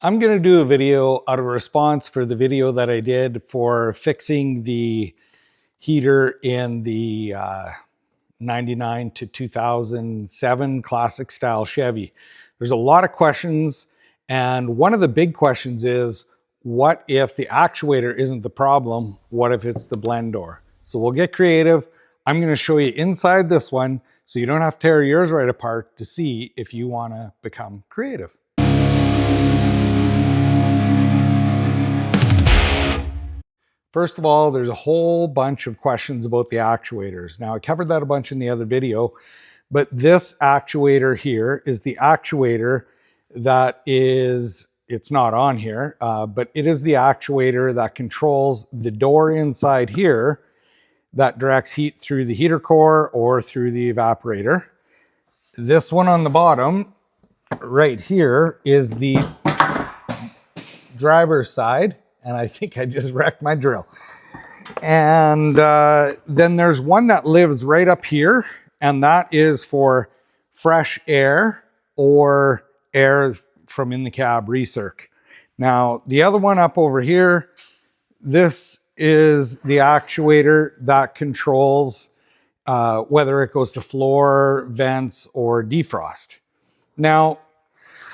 I'm going to do a video out of response for the video that I did for fixing the heater in the 99 to 2007 classic style Chevy. There's a lot of questions, and one of the big questions is, what if the actuator isn't the problem? What if it's the blend door? So we'll get creative. I'm going to show you inside this one so you don't have to tear yours right apart to see if you want to become creative. First of all, there's a whole bunch of questions about the actuators. Now, I covered that a bunch in the other video, but this actuator here is the actuator that is, it's not on here, but it is the actuator that controls the door inside here that directs heat through the heater core or through the evaporator. This one on the bottom right here is the driver's side. And I think I just wrecked my drill. And then there's one that lives right up here, and that is for fresh air or air from in the cab recirc. Now, the other one up over here, this is the actuator that controls whether it goes to floor, vents, or defrost. Now,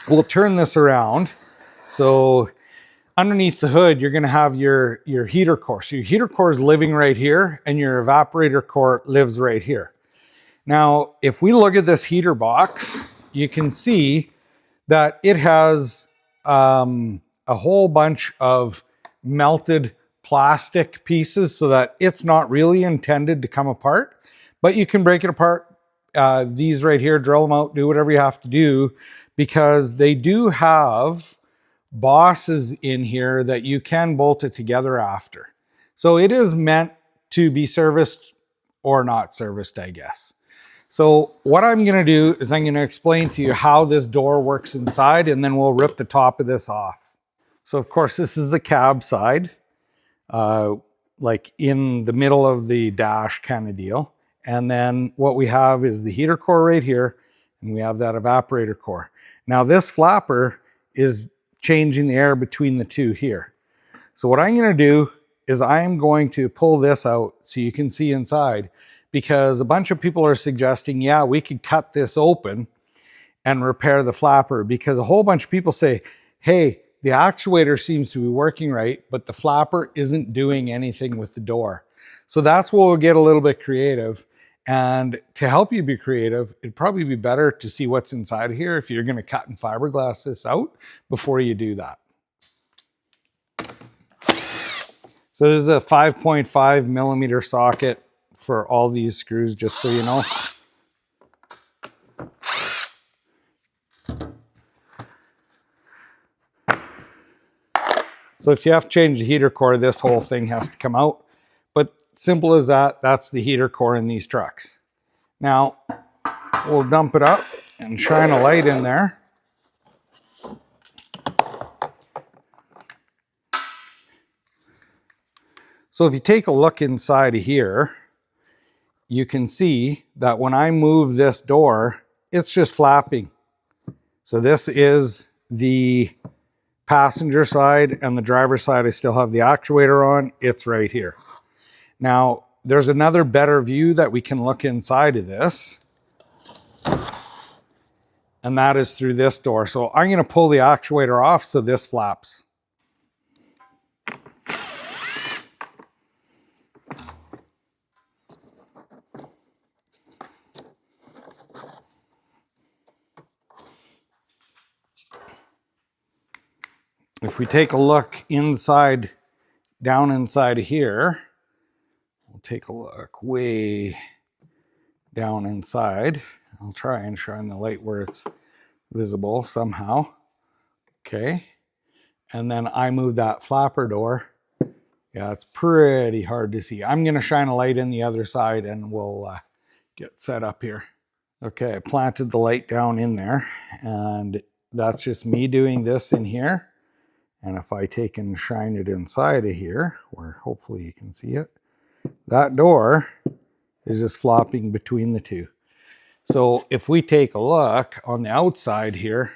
we'll turn this around. So underneath the hood, you're going to have your heater core. So your heater core is living right here, and your evaporator core lives right here. Now, if we look at this heater box, you can see that it has a whole bunch of melted plastic pieces so that it's not really intended to come apart, but you can break it apart. These right here, drill them out, do whatever you have to do, because they do have bosses in here that you can bolt it together after. So it is meant to be serviced or not serviced, I guess. So what I'm going to do is I'm going to explain to you how this door works inside, and then we'll rip the top of this off. So of course, this is the cab side, like in the middle of the dash kind of deal. And then what we have is the heater core right here, and we have that evaporator core. Now this flapper is changing the air between the two here. So what I'm going to do is I'm going to pull this out so you can see inside, because a bunch of people are suggesting, yeah, we could cut this open and repair the flapper, because a whole bunch of people say, hey, the actuator seems to be working right, but the flapper isn't doing anything with the door. So that's where we'll get a little bit creative. And to help you be creative, it'd probably be better to see what's inside of here if you're going to cut and fiberglass this out before you do that. So this is a 5.5 millimeter socket for all these screws, just so you know. So if you have to change the heater core, this whole thing has to come out. But simple as that, that's the heater core in these trucks. Now, we'll dump it up and shine a light in there. So if you take a look inside of here, you can see that when I move this door, it's just flapping. So this is the passenger side, and the driver's side, I still have the actuator on. It's right here. Now, there's another better view that we can look inside of this, and that is through this door. So I'm going to pull the actuator off so this flaps. If we take a look inside, down inside of here, we'll take a look way down inside. I'll try and shine the light where it's visible somehow. Okay. And then I move that flapper door. Yeah, it's pretty hard to see. I'm going to shine a light in the other side and we'll get set up here. Okay, I planted the light down in there, and that's just me doing this in here. And if I take and shine it inside of here, where hopefully you can see it, that door is just flopping between the two. So if we take a look on the outside here,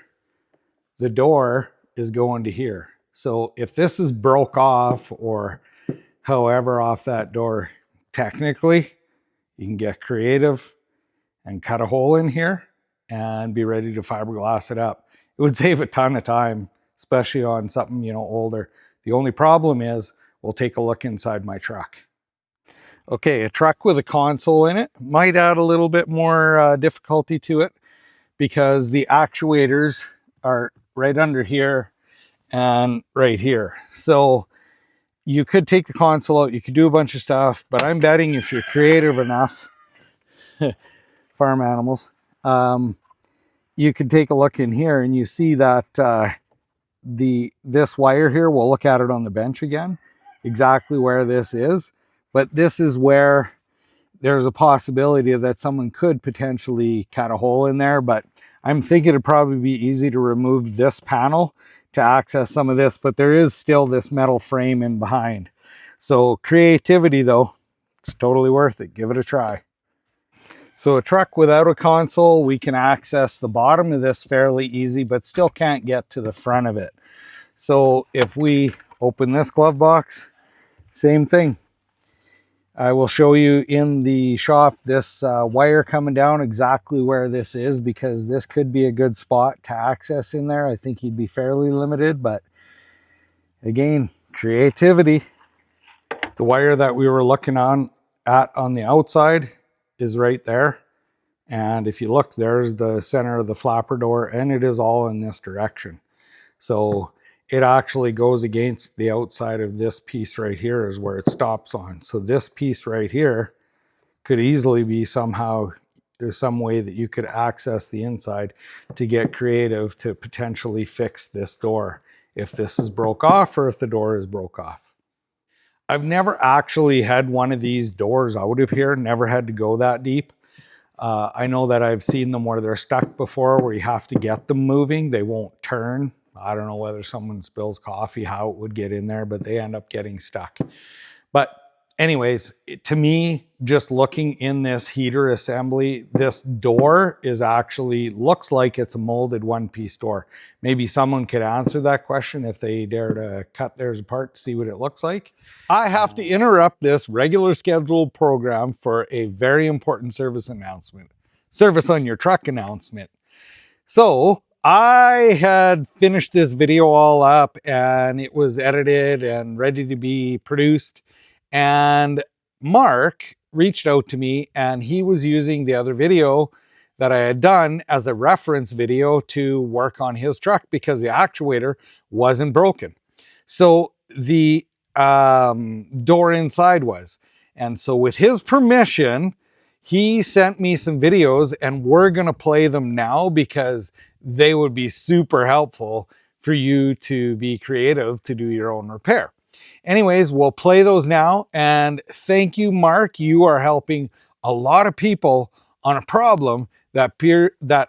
the door is going to here. So if this is broke off or however off that door, technically, you can get creative and cut a hole in here and be ready to fiberglass it up. It would save a ton of time, especially on something, you know, older. The only problem is we'll take a look inside my truck. Okay, a truck with a console in it might add a little bit more difficulty to it because the actuators are right under here and right here. So you could take the console out, you could do a bunch of stuff, but I'm betting if you're creative enough, farm animals, you could take a look in here and you see that this wire here, we'll look at it on the bench again, exactly where this is. But this is where there's a possibility that someone could potentially cut a hole in there, but I'm thinking it'd probably be easy to remove this panel to access some of this, but there is still this metal frame in behind. So creativity though, it's totally worth it. Give it a try. So a truck without a console, we can access the bottom of this fairly easy, but still can't get to the front of it. So if we open this glove box, same thing. I will show you in the shop this wire coming down exactly where this is, because this could be a good spot to access in there. I think you'd be fairly limited, but again, creativity. The wire that we were looking at on the outside is right there. And if you look, there's the center of the flapper door, and it is all in this direction. So it actually goes against the outside of this piece right here is where it stops on. So this piece right here could easily be somehow, there's some way that you could access the inside to get creative to potentially fix this door if this is broke off or if the door is broke off. I've never actually had one of these doors out of here, never had to go that deep. I know that I've seen them where they're stuck before, where you have to get them moving. They won't turn. I don't know whether someone spills coffee, how it would get in there, but they end up getting stuck. But anyways, to me, just looking in this heater assembly, this door is actually, looks like it's a molded one-piece door. Maybe someone could answer that question if they dare to cut theirs apart to see what it looks like. I have to interrupt this regular scheduled program for a very important service announcement. Service on your truck announcement. So I had finished this video all up and it was edited and ready to be produced. And Mark reached out to me and he was using the other video that I had done as a reference video to work on his truck because the actuator wasn't broken. So the door inside was. And so with his permission, he sent me some videos and we're going to play them now because they would be super helpful for you to be creative to do your own repair. Anyways, we'll play those now. And thank you, Mark. You are helping a lot of people on a problem that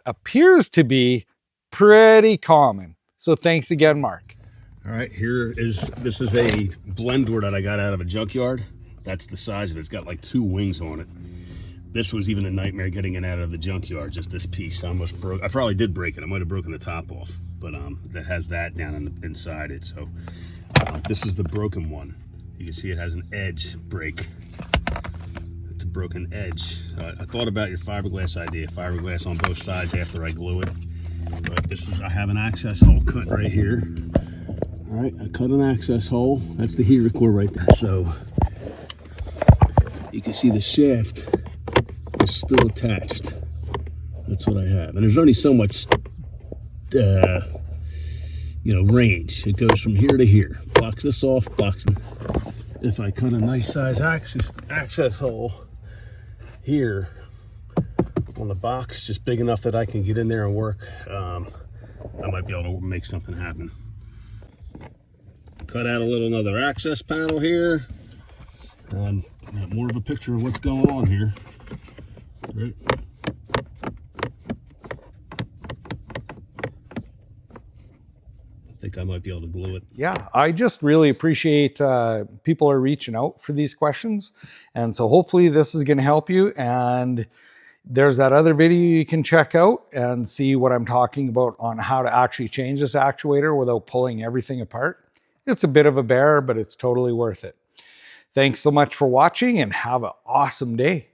appears to be pretty common. So thanks again, Mark. All right, this is a blend door that I got out of a junkyard. That's the size of it. It's got like 2 wings on it. This was even a nightmare getting it out of the junkyard, just this piece. I almost broke, I probably did break it. I might have broken the top off, but that has that down inside it. So this is the broken one. You can see it has an edge break. It's a broken edge. I thought about your fiberglass idea, fiberglass on both sides after I glue it. But I have an access hole cut right here. All right, I cut an access hole. That's the heater core right there. So you can see the shaft is still attached. That's what I have. And there's only so much, range. It goes from here to here. Box this off, box. If I cut a nice size access hole here on the box, just big enough that I can get in there and work, I might be able to make something happen. Cut out another access panel here, and more of a picture of what's going on here. Right. I think I might be able to glue it. Yeah, I just really appreciate people are reaching out for these questions. And so hopefully this is going to help you. And There's that other video you can check out and see what I'm talking about on how to actually change this actuator without pulling everything apart. It's a bit of a bear, but it's totally worth it. Thanks so much for watching and have an awesome day.